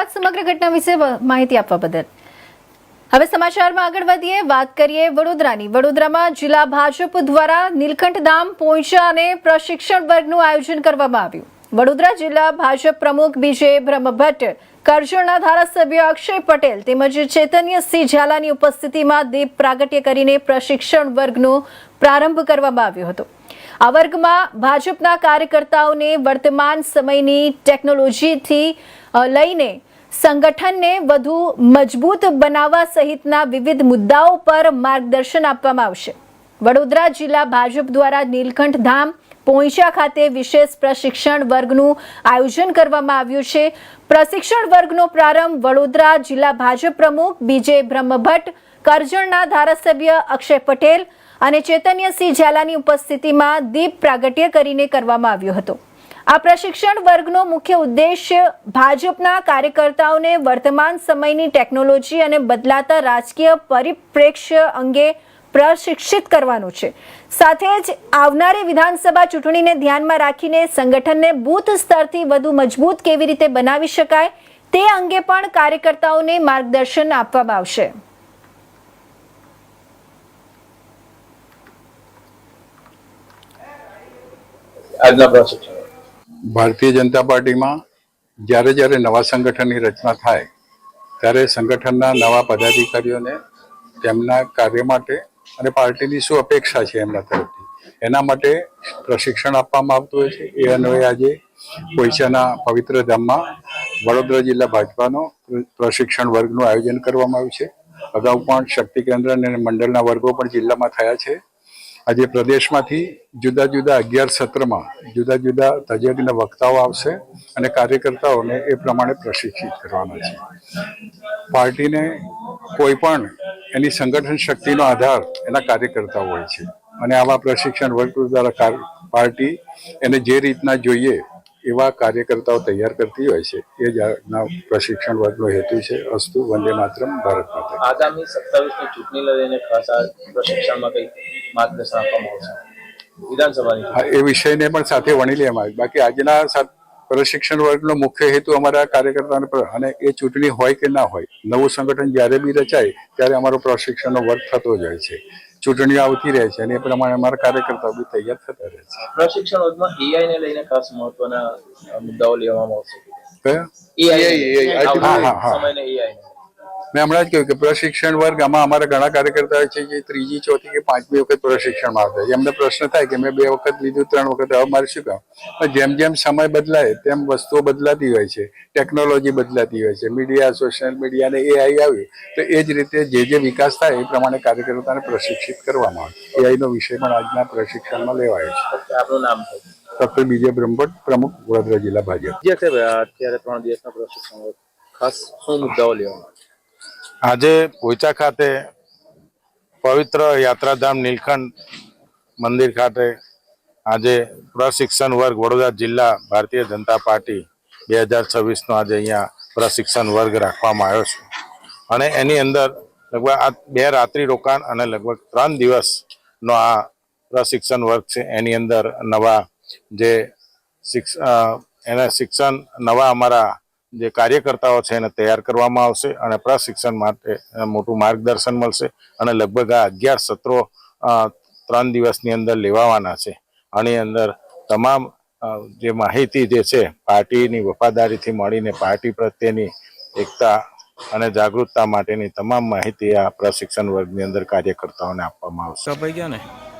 ધન્યવાદ સમગ્ર ઘટના વિશે માહિતી આપવા બદલ। હવે સમાચારમાં આગળ વધીએ, વાત કરીએ વડોદરાની। વડોદરામાં જિલ્લા ભાજપ દ્વારા નીલકંઠ ધામ પહોંચ્યા અને પ્રશિક્ષણ વર્ગનું આયોજન કરવામાં આવ્યું। વડોદરા જિલ્લા ભાજપ પ્રમુખ બીજે બ્રહ્મભટ્ટ, કરજણના ધારાસભ્ય અક્ષય પટેલ તેમજ ચૈતન્યસિંહ ઝાલાની ઉપસ્થિતિમાં દીપ પ્રાગટ્ય કરીને પ્રશિક્ષણ વર્ગનો પ્રારંભ કરવામાં આવ્યો હતો। આ વર્ગમાં ભાજપના કાર્યકર્તાઓને વર્તમાન સમયની ટેકનોલોજીથી લઈને સંગઠનને વધુ મજબૂત બનાવવા સહિતના વિવિધ મુદ્દાઓ પર માર્ગદર્શન આપવામાં આવશે। વડોદરા જિલ્લા ભાજપ દ્વારા નીલકંઠ ધામ પોઈચા ખાતે વિશેષ પ્રશિક્ષણ વર્ગનું આયોજન કરવામાં આવ્યું છે। પ્રશિક્ષણ વર્ગનો પ્રારંભ વડોદરા જિલ્લા ભાજપ પ્રમુખ બીજે બ્રહ્મભટ્ટ, કરજણના ધારાસભ્ય અક્ષય પટેલ અને ચૈતન્યસિંહ ઝાલાની ઉપસ્થિતિમાં દીપ પ્રાગટ્ય કરીને કરવામાં આવ્યો હતો। આ પ્રશિક્ષણ વર્ગનો મુખ્ય ઉદ્દેશ્ય ભાજપના કાર્યકર્તાઓને વર્તમાન સમયની ટેકનોલોજી અને બદલાતા રાજકીય પરિપ્રેક્ષ્ય અંગે પ્રશિક્ષિત કરવાનું છે। સાથે જ આવનારી વિધાનસભા ચૂંટણીને ધ્યાનમાં રાખીને સંગઠનને બૂથ સ્તરથી વધુ મજબૂત કેવી રીતે બનાવી શકાય તે અંગે પણ કાર્યકર્તાઓને માર્ગદર્શન આપવામાં આવશે। ભારતીય જનતા પાર્ટીમાં જ્યારે નવા સંગઠનની રચના થાય ત્યારે સંગઠનના નવા પદાધિકારીઓને તેમના કાર્ય માટે અને પાર્ટીની શું અપેક્ષા છે એમના તરફથી એના માટે પ્રશિક્ષણ આપવામાં આવતું હોય છે। એ અન્વયે આજે પોઈચાના પવિત્ર ધામમાં વડોદરા જિલ્લા ભાજપાનો પ્રશિક્ષણ વર્ગનું આયોજન કરવામાં આવ્યું છે। અગાઉ પણ શક્તિ કેન્દ્ર અને મંડળના વર્ગો પણ જિલ્લામાં થયા છે। આજે પ્રદેશમાંથી જુદા જુદા 11 સત્રમાં જુદા જુદા તજજ્ઞ વક્તાઓ આવશે અને કાર્યકર્તાઓને એ પ્રમાણે પ્રશિક્ષિત કરવાના છે। પાર્ટીને કોઈ પણ એની સંગઠન શક્તિનો આધાર એના કાર્યકર્તાઓ હોય છે અને આવા પ્રશિક્ષણ વર્ગ દ્વારા પાર્ટી એને જે રીતના જોઈએ એવા કાર્યકર્તાઓ તૈયાર કરતી હોય છે। એ જ પ્રશિક્ષણ વર્ગનો હેતુ છે। અસ્તુ વંદે માતરમ, ભારત માતા। આગામી 27ની ચૂંટણી લઈને ખાસ આ પ્રશિક્ષણમાં કઈ માર્ગદર્શન આપવામાં આવશે વિધાનસભાની? એ વિષયને પણ સાથે વણી લેવામાં આવે। બાકી આજના પ્રશિક્ષણ વર્ગનો મુખ્ય હેતુ અમારા કાર્યકર્તાઓને અને એ ચૂંટણી હોય કે ના હોય, નવું સંગઠન જ્યારે બી રચાય ત્યારે અમારો પ્રશિક્ષણનો વર્ગ થતો જ હોય છે। ચૂંટણીઓ આવતી રહે છે અને એ પ્રમાણે અમારા કાર્યકર્તાઓ બી તૈયાર થતા રહે છે। પ્રશિક્ષણ વર્ગમાં એઆઈ ને લઈને ખાસ મહત્વના મુદ્દાઓ લેવામાં આવશે। કયા? સમયને એઆઈ મેં હમણાં જ કહ્યું કે પ્રશિક્ષણ વર્ગ આમાં અમારા ઘણા કાર્યકર્તાઓ છે જે 3જી, 4થી કે 5મી વખત પ્રશિક્ષણમાં આવતા હોય। એમને પ્રશ્ન થાય કે મેં 2 વખત લીધું, 3 વખત, હવે મારે શું કામ? પણ જેમ જેમ સમય બદલાય તેમ વસ્તુઓ બદલાતી હોય છે, ટેકનોલોજી બદલાતી હોય છે, મીડિયા, સોશિયલ મીડિયા અને એઆઈ આવ્યું તો એ જ રીતે જે વિકાસ થાય એ પ્રમાણે કાર્યકર્તાને પ્રશિક્ષિત કરવામાં આવે। એઆઈનો વિષય પણ આજના પ્રશિક્ષણમાં લેવાયો છે। આપનું નામ? ડૉક્ટર બીજે બ્રહ્મભટ્ટ, પ્રમુખ વડોદરા જિલ્લા ભાજપ। અત્યારે 3 દિવસના પ્રશિક્ષણ ખાસ શું મુદ્દાઓ લેવામાં? આજે પોઈચા ખાતે પવિત્ર યાત્રાધામ નીલકંઠ મંદિર ખાતે આજે પ્રશિક્ષણ વર્ગ વડોદરા જિલ્લા ભારતીય જનતા પાર્ટી 2026નો આજે અહીંયા પ્રશિક્ષણ વર્ગ રાખવામાં આવ્યો છે અને એની અંદર લગભગ આ 2 રાત્રિ રોકાણ અને લગભગ 3 દિવસનો આ પ્રશિક્ષણ વર્ગ છે। એની અંદર નવા જે શિક્ષણ નવા અમારા જે કાર્યકર્તાઓ છે એને તૈયાર કરવામાં આવશે અને પ્રશિક્ષણ માટે મોટું માર્ગદર્શન મળશે અને લગભગ આ 11 સત્રો 3 દિવસની અંદર લેવાવાના છે। આની અંદર તમામ જે માહિતી જે છે પાર્ટીની વફાદારીથી મળીને પાર્ટી પ્રત્યેની એકતા અને જાગૃતતા માટેની તમામ માહિતી આ પ્રશિક્ષણ વર્ગની અંદર કાર્યકર્તાઓને આપવામાં આવશે।